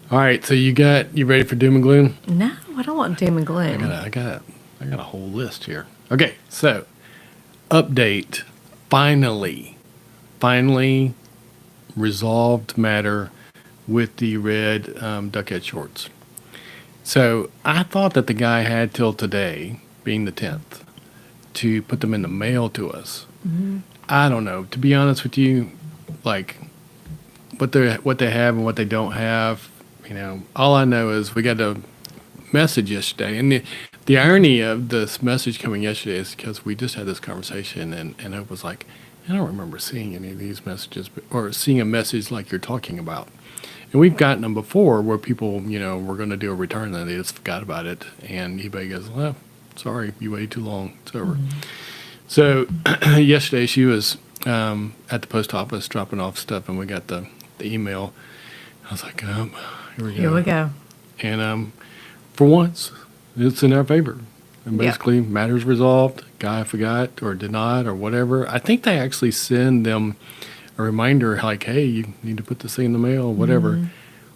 All right, so you ready for doom and gloom? No, I don't want doom and gloom. I got a whole list here. Okay, so update. Finally resolved matter with the red duckhead shorts. So I thought that the guy had till today, being the 10th, to put them in the mail to us. I don't know. To be honest with you, like what they have and what they don't have, all I know is we got a message yesterday, and the irony of this message coming yesterday is because we just had this conversation, and it was like, I don't remember seeing any of these messages, or seeing a message like you're talking about. And we've gotten them before where people, were going to do a return and they just forgot about it, and eBay goes, well, sorry, you waited too long, it's over. So yesterday she was at the post office dropping off stuff, and we got the email. I was like, here we go. Here we go. And for once, it's in our favor. And basically, matters resolved. Guy forgot or did not or whatever. I think they actually send them a reminder like, hey, you need to put this thing in the mail, whatever.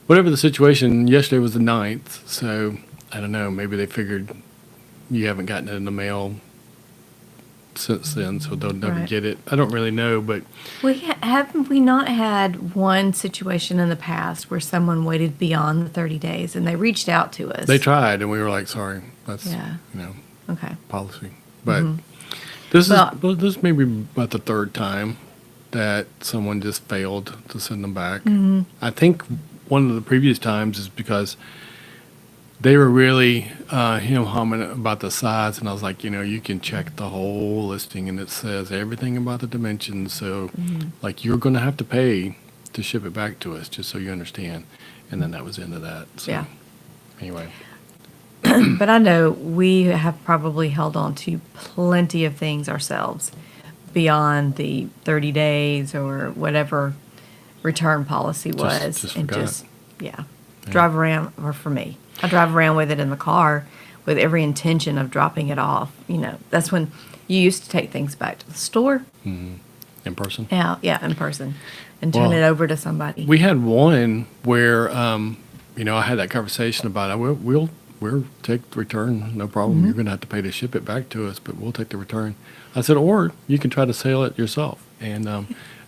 Whatever the situation, yesterday was the 9th. So I don't know. Maybe they figured you haven't gotten it in the mail since then, so they'll never get it. I don't really know, but Haven't we not had one situation in the past where someone waited beyond the 30 days and they reached out to us? they tried, and we were like, sorry, that's Okay. policy. But this may be about the third time that someone just failed to send them back. I think one of the previous times is because they were really humming about the size, and I was like, you can check the whole listing, and it says everything about the dimensions. So, like, you're going to have to pay to ship it back to us, just so you understand. And then that was the end of that. So, anyway. But I know we have probably held on to plenty of things ourselves beyond the 30 days or whatever return policy was. Just and forgot. drive around, or for me, I drive around with it in the car with every intention of dropping it off. That's when you used to take things back to the store. In person? Yeah, in person, and turn it over to somebody. We had one where, I had that conversation about it. We'll take the return, no problem. You're going to have to pay to ship it back to us, but we'll take the return. I said, or you can try to sell it yourself. And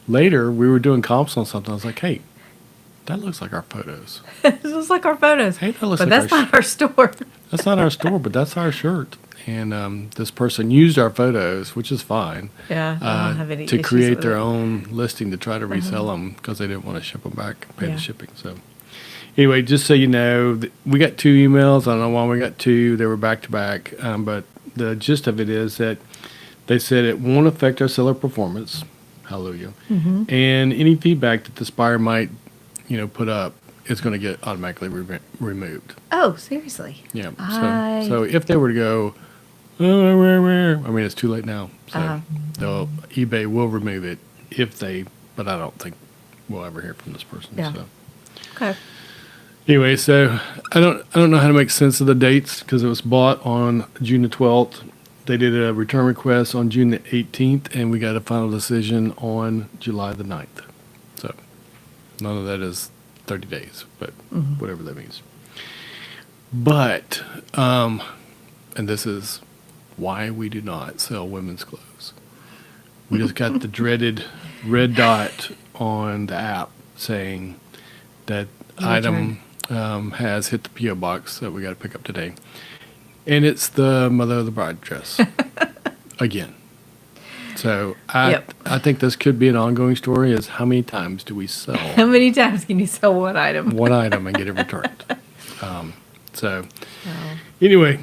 later, we were doing comps on something. I was like, hey, that looks like our photos. It looks like our photos. Hey, that looks but like that's not our store. That's not our store, but that's our shirt. And this person used our photos, which is fine. Yeah, I don't have any to issues create with their it. own listing to try to resell them because they didn't want to ship them back, pay Yeah. the shipping. So anyway, just so you know, we got 2 emails. I don't know why we got 2. They were back to back, but the gist of it is that they said it won't affect our seller performance. Hallelujah. And any feedback that the buyer might, put up is going to get automatically removed. Oh, seriously? Yeah. I- So if they were to go, I mean, it's too late now. So eBay will remove it but I don't think we'll ever hear from this person. Yeah. So Okay. anyway, so I don't know how to make sense of the dates because it was bought on June the 12th. They did a return request on June the 18th, and we got a final decision on July the 9th. So none of that is 30 days, but whatever that means. But, and this is why we do not sell women's clothes. We just got the dreaded red dot on the app saying that item has hit the P.O. box that we got to pick up today. And it's the mother of the bride dress again. So I think this could be an ongoing story is how many times do we sell How many times can you sell one item? one item and get it returned? Anyway,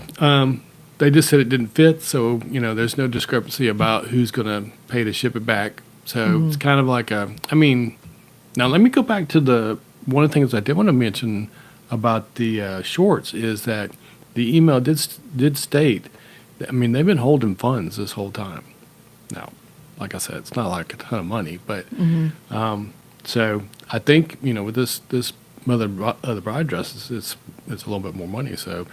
they just said it didn't fit. So, there's no discrepancy about who's going to pay to ship it back. So it's kind of like now let me go back to one of the things I did want to mention about the shorts is that the email did state that, they've been holding funds this whole time. Now, like I said, it's not like a ton of money, but so I think with this mother of the bride dresses, it's a little bit more money. So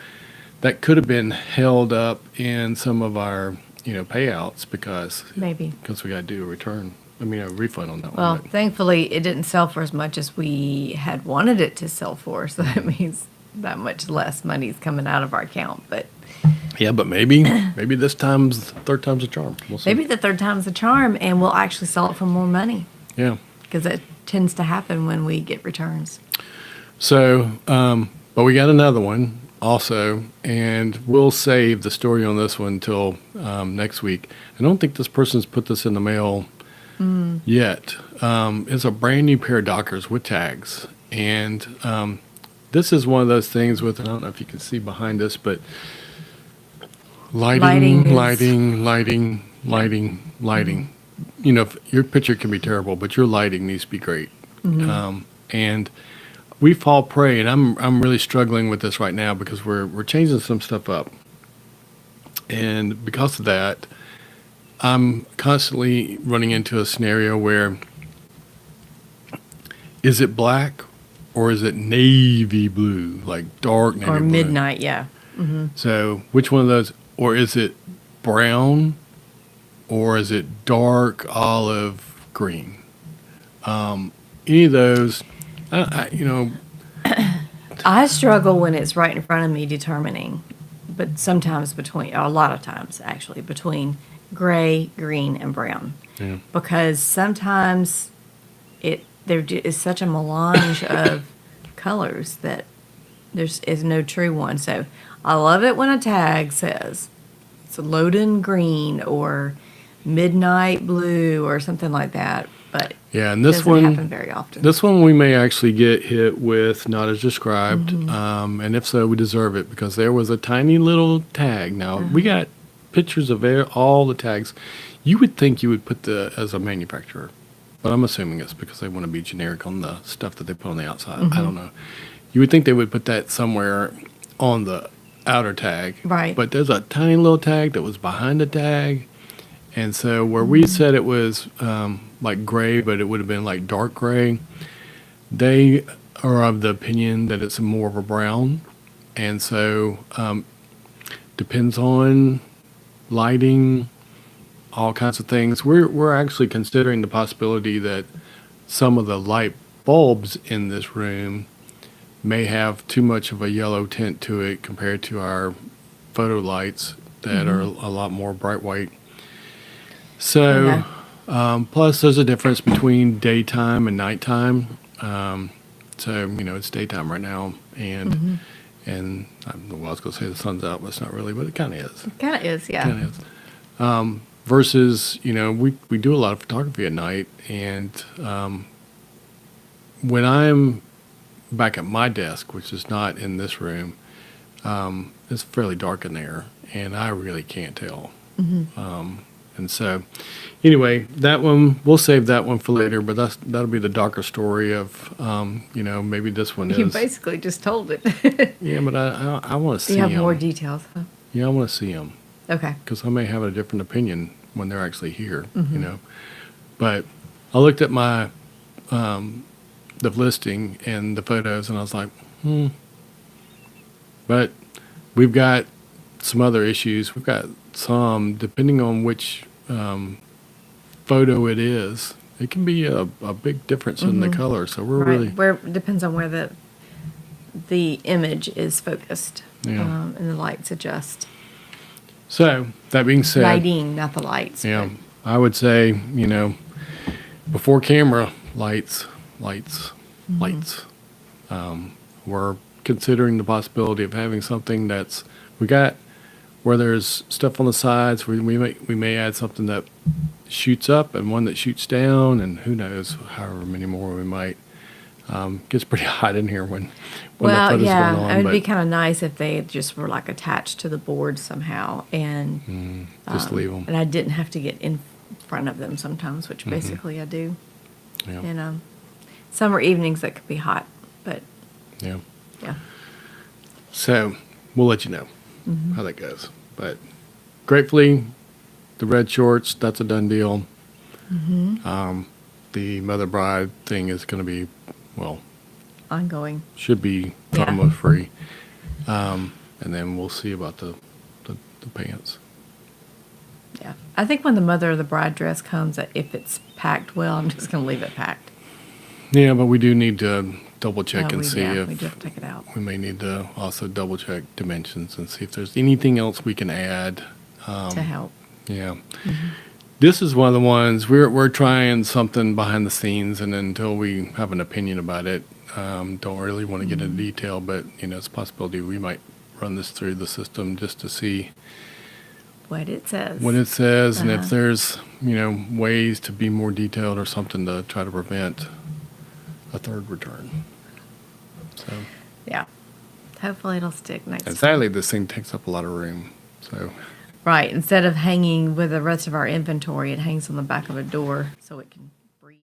that could have been held up in some of our payouts because Maybe. we got to do a return. a refund on that Well, one. But, thankfully, it didn't sell for as much as we had wanted it to sell for, so that means that much less money's coming out of our account. But yeah, but maybe this third time's a charm. We'll see. maybe the third time's a charm, and we'll actually sell it for more money, Yeah. because it tends to happen when we get returns. So, but we got another one also, and we'll save the story on this one until next week. I don't think this person's put this in the mail yet. It's a brand new pair of Dockers with tags, and this is one of those things with, I don't know if you can see behind us, but lighting. You know, your picture can be terrible, but your lighting needs to be great. And we fall prey, and I'm really struggling with this right now because we're changing some stuff up, and because of that, I'm constantly running into a scenario where is it black or is it navy blue, like dark navy Or blue? midnight, yeah. So which one of those, or is it brown or is it dark olive green? Any of those, I struggle when it's right in front of me determining, but sometimes between, or a lot of times actually, between gray, green, and brown. Yeah. Because sometimes there is such a melange of colors that is no true one. So I love it when a tag says it's a Loden green or midnight blue or something like that, but Yeah, and it this doesn't one, happen very often. this one we may actually get hit with not as described, and if so, we deserve it because there was a tiny little tag. Now we got pictures of all the tags. You would think you would put as a manufacturer, but I'm assuming it's because they want to be generic on the stuff that they put on the outside. I don't know. You would think they would put that somewhere on the outer tag, Right. But there's a tiny little tag that was behind the tag. And so where we said it was like gray, but it would have been like dark gray, they are of the opinion that it's more of a brown. And so depends on lighting, all kinds of things. We're actually considering the possibility that some of the light bulbs in this room may have too much of a yellow tint to it compared to our photo lights that are a lot more bright white. So, plus there's a difference between daytime and nighttime. So, it's daytime right now, and I was going to say the sun's out, but it's not really, but it kind of is. Kind of is, yeah. Kind of is. Versus, we do a lot of photography at night, and when I'm back at my desk, which is not in this room, it's fairly dark in there, and I really can't tell. And so, anyway, that one, we'll save that one for later, but that'll be the darker story of, maybe this one You is. basically just told it. Yeah, but I want to see You have them. more details, huh? Yeah, I want to see them Okay. because I may have a different opinion when they're actually here, But I looked at my the listing and the photos, and I was like, But we've got some other issues. We've got some, depending on which photo it is, it can be a big difference in the color. So we're really, Where depends on where the image is focused, Yeah. and the lights adjust. so that being said, Lighting, not the lights. yeah, I would say, before camera, lights. We're considering the possibility of having something we got where there's stuff on the sides. We may add something that shoots up and one that shoots down, and who knows, however many more we might. Gets pretty hot in here when the Well, photos yeah, going on. it would be but kind of nice if they just were like attached to the board somehow, and just leave them. and I didn't have to get in front of them sometimes, which basically I do. Yeah. And summer evenings that could be hot, but Yeah. yeah. So we'll let you know how that goes. But gratefully, the red shorts, that's a done deal. The mother bride thing is going to be, Ongoing. should be Yeah. almost free. And then we'll see about the pants. Yeah. I think when the mother of the bride dress comes, if it's packed well, I'm just going to leave it packed. Yeah, but we do need to double check and see we if do have to take it out we may need to also double check dimensions and see if there's anything else we can add. to help. Yeah. This is one of the ones we're trying something behind the scenes, and until we have an opinion about it, don't really want to get into detail. But it's a possibility we might run this through the system just to see What it says. and if there's ways to be more detailed or something to try to prevent a third return. So, Yeah. Hopefully it'll stick next and time. sadly, this thing takes up a lot of room. So, Right. Instead of hanging with the rest of our inventory, it hangs on the back of a door so it can